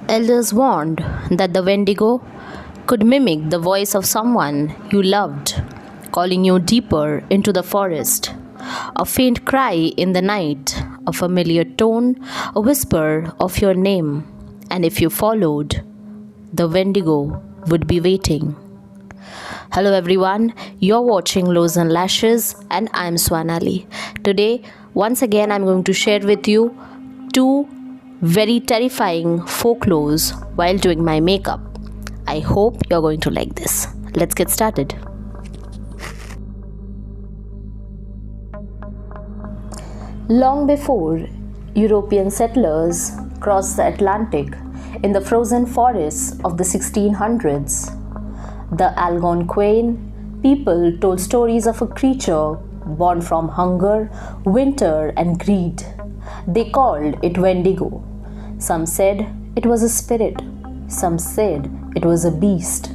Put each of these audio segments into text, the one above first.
Elders warned that the Wendigo could mimic the voice of someone you loved, calling you deeper into the forest. A faint cry in the night, a familiar tone, a whisper of your name, and if you followed, the Wendigo would be waiting. Hello everyone, you're watching Lows and Lashes and I'm Swanali. Today, once again, I'm going to share with you two very terrifying folklores while doing my makeup. I hope you're going to like this. Let's get started. Long before European settlers crossed the Atlantic in the frozen forests of the 1600s, the Algonquin people told stories of a creature born from hunger, winter, and greed. They called it Wendigo. Some said it was a spirit, some said it was a beast,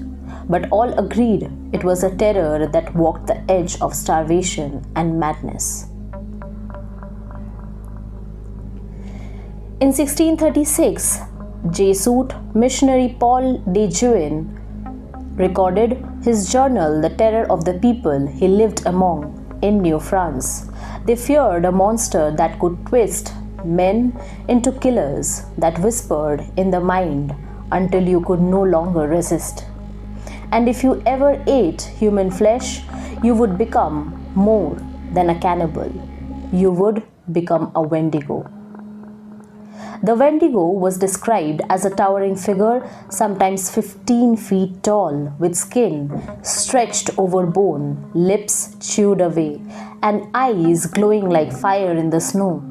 but all agreed it was a terror that walked the edge of starvation and madness. In 1636, Jesuit missionary Paul de Juin recorded his journal, The Terror of the People He Lived Among, in New France. They feared a monster that could twist men into killers, that whispered in the mind until you could no longer resist. And if you ever ate human flesh, you would become more than a cannibal. You would become a Wendigo. The Wendigo was described as a towering figure, sometimes 15 feet tall, with skin stretched over bone, lips chewed away, and eyes glowing like fire in the snow.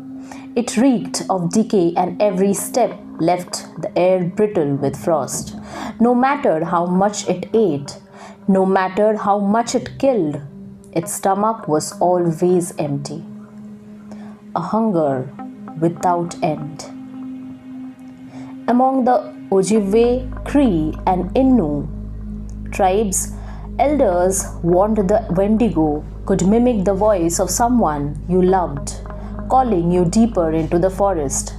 It reeked of decay, and every step left the air brittle with frost. No matter how much it ate, no matter how much it killed, its stomach was always empty. A hunger without end. Among the Ojibwe, Cree, and Innu tribes, elders warned the Wendigo could mimic the voice of someone you loved, calling you deeper into the forest.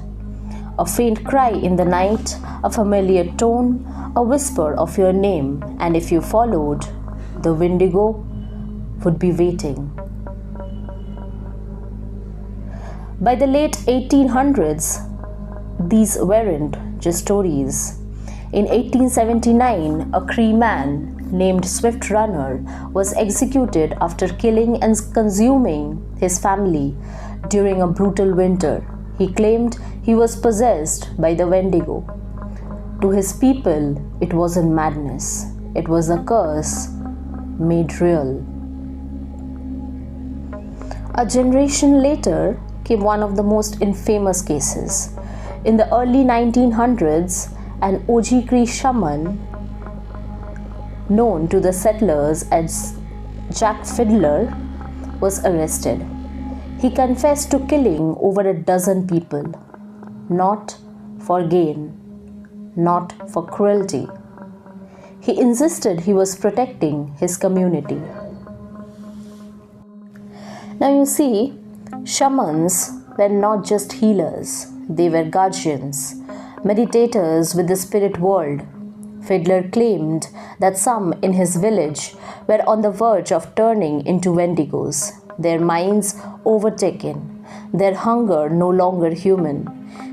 A faint cry in the night, a familiar tone, a whisper of your name, and if you followed, the Wendigo would be waiting. By the late 1800s, these weren't just stories. In 1879, a Cree man named Swift Runner was executed after killing and consuming his family during a brutal winter. He claimed he was possessed by the Wendigo. To his people, it wasn't madness, it was a curse made real. A generation later came one of the most infamous cases. In the early 1900s, an OG Cree shaman, known to the settlers as Jack Fiddler, was arrested. He confessed to killing over a dozen people, not for gain, not for cruelty. He insisted he was protecting his community. Now you see, shamans were not just healers. They were guardians, meditators with the spirit world. Fiddler claimed that some in his village were on the verge of turning into Wendigos, their minds overtaken, their hunger no longer human.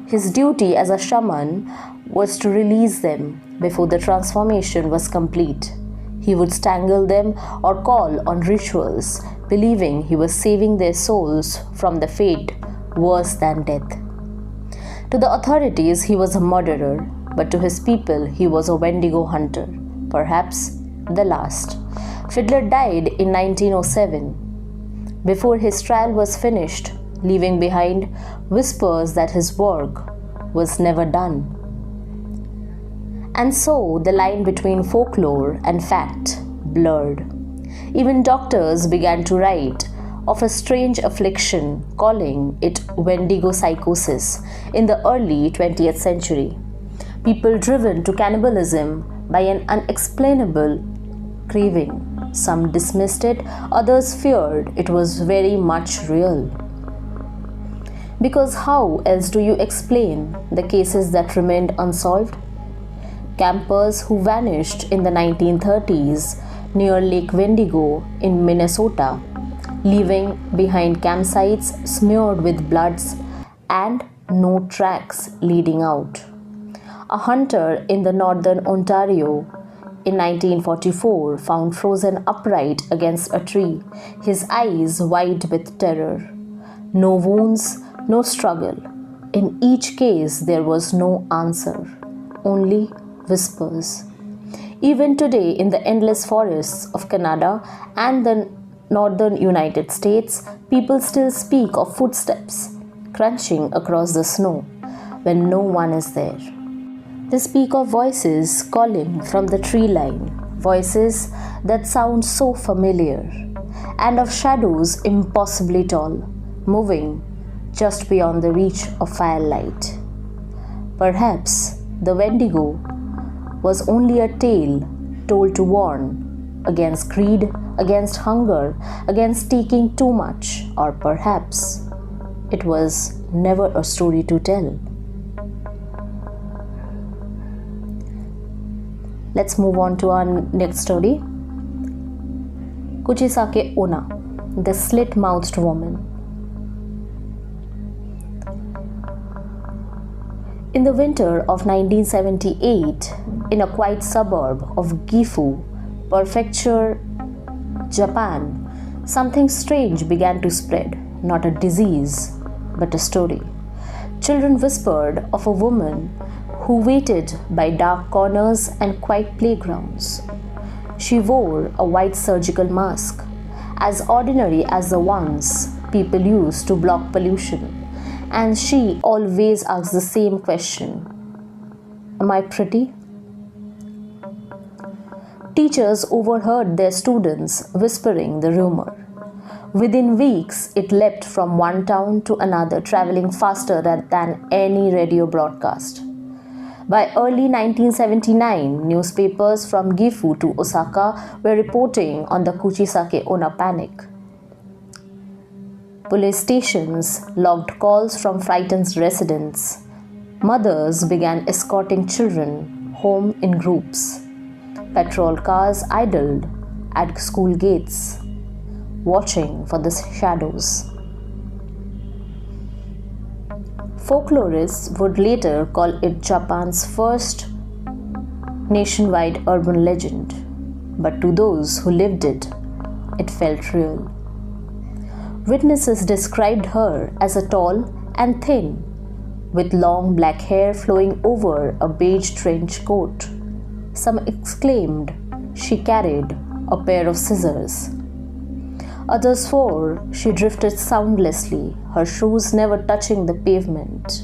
His duty as a shaman was to release them before the transformation was complete. He would strangle them or call on rituals, believing he was saving their souls from the fate worse than death. To the authorities, he was a murderer, but to his people, he was a Wendigo hunter, perhaps the last. Fiddler died in 1907. Before his trial was finished, leaving behind whispers that his work was never done. And so the line between folklore and fact blurred. Even doctors began to write of a strange affliction, calling it Wendigo psychosis in the early 20th century. People driven to cannibalism by an unexplainable craving. Some dismissed it, others feared it was very much real. Because how else do you explain the cases that remained unsolved? campers who vanished in the 1930s near Lake Wendigo in Minnesota, leaving behind campsites smeared with bloods and no tracks leading out. A hunter in the northern Ontario in 1944 found frozen upright against a tree, his eyes wide with terror. No wounds, no struggle. In each case, there was no answer, only whispers. Even today, in the endless forests of Canada and the northern United States, people still speak of footsteps crunching across the snow when no one is there. They speak of voices calling from the tree line, voices that sound so familiar, and of shadows impossibly tall, moving just beyond the reach of firelight. Perhaps the Wendigo was only a tale told to warn against greed, against hunger, against taking too much, or perhaps it was never a story to tell. Let's move on to our next story. Kuchisake Onna, the slit-mouthed woman. In the winter of 1978, in a quiet suburb of Gifu, Prefecture, Japan, something strange began to spread. Not a disease, but a story. Children whispered of a woman who waited by dark corners and quiet playgrounds. She wore a white surgical mask, as ordinary as the ones people use to block pollution, and she always asked the same question: "Am I pretty?" Teachers overheard their students whispering the rumor. Within weeks, it leapt from one town to another, traveling faster than any radio broadcast. By early 1979, newspapers from Gifu to Osaka were reporting on the Kuchisake Onna panic. Police stations logged calls from frightened residents. Mothers began escorting children home in groups. Patrol cars idled at school gates, watching for the shadows. Folklorists would later call it Japan's first nationwide urban legend, but to those who lived it, it felt real. Witnesses described her as a tall and thin, with long black hair flowing over a beige trench coat. Some exclaimed she carried a pair of scissors. Others swore she drifted soundlessly, her shoes never touching the pavement,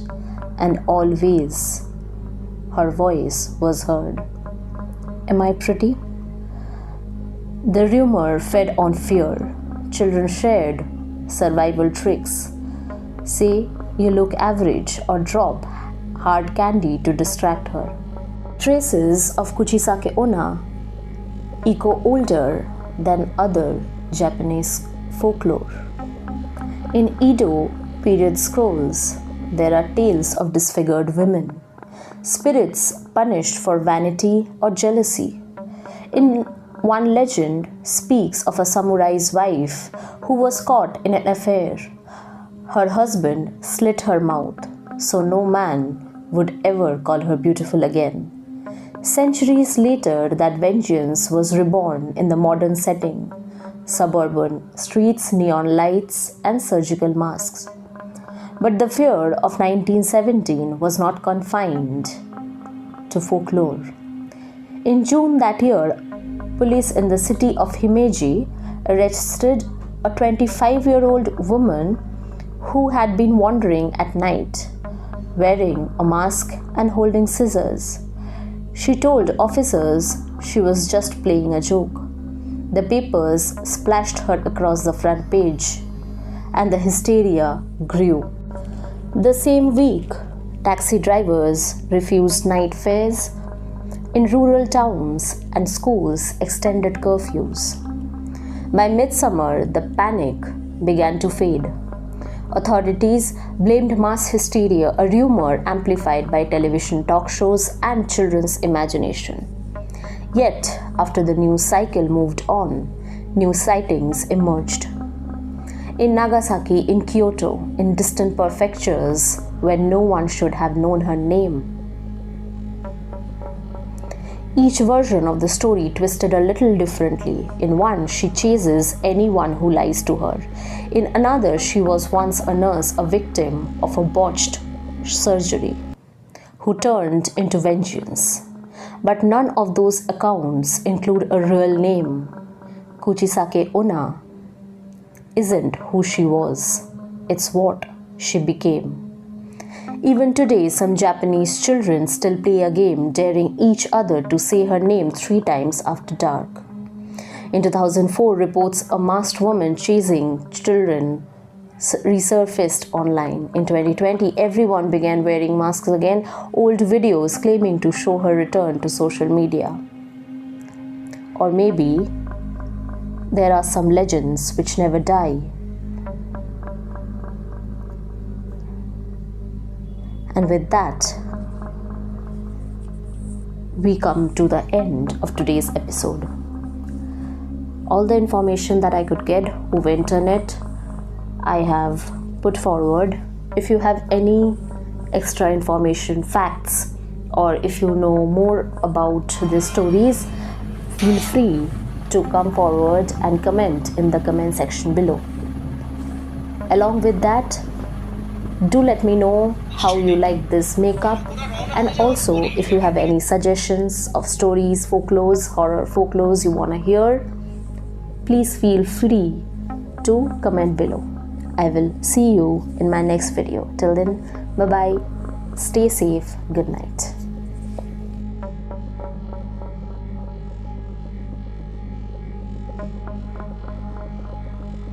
and always her voice was heard. "Am I pretty?" The rumor fed on fear. Children shared survival tricks. Say you look average or drop hard candy to distract her. Traces of Kuchisake Onna echo older than other Japanese folklore. In Edo period scrolls, there are tales of disfigured women, spirits punished for vanity or jealousy. In one legend speaks of a samurai's wife who was caught in an affair. Her husband slit her mouth, so no man would ever call her beautiful again. Centuries later, that vengeance was reborn in the modern setting: suburban streets, neon lights, and surgical masks. But the fear of 1917 was not confined to folklore. In June that year, police in the city of Himeji arrested a 25-year-old woman who had been wandering at night, wearing a mask and holding scissors. She told officers she was just playing a joke. The papers splashed her across the front page, and the hysteria grew. The same week, taxi drivers refused night fares. In rural towns and schools, extended curfews. By midsummer, the panic began to fade. Authorities blamed mass hysteria, a rumor amplified by television talk shows and children's imagination. Yet, after the news cycle moved on, new sightings emerged. In Nagasaki, in Kyoto, in distant prefectures where no one should have known her name. Each version of the story twisted a little differently. In one, she chases anyone who lies to her. In another, she was once a nurse, a victim of a botched surgery, who turned into vengeance. But none of those accounts include a real name. Kuchisake Onna isn't who she was, it's what she became. Even today, some Japanese children still play a game daring each other to say her name 3 times after dark. In 2004, reports a masked woman chasing children resurfaced online. In 2020, everyone began wearing masks again, old videos claiming to show her return to social media. Or maybe there are some legends which never die. And with that, we come to the end of today's episode. All the information that I could get over internet, I have put forward. If you have any extra information, facts, or if you know more about the stories, feel free to come forward and comment in the comment section below. Along with that, do let me know how you like this makeup, and also if you have any suggestions of stories, folklores, horror folklores you want to hear, please feel free to comment below. I will see you in my next video. Till then, bye bye, stay safe, good night.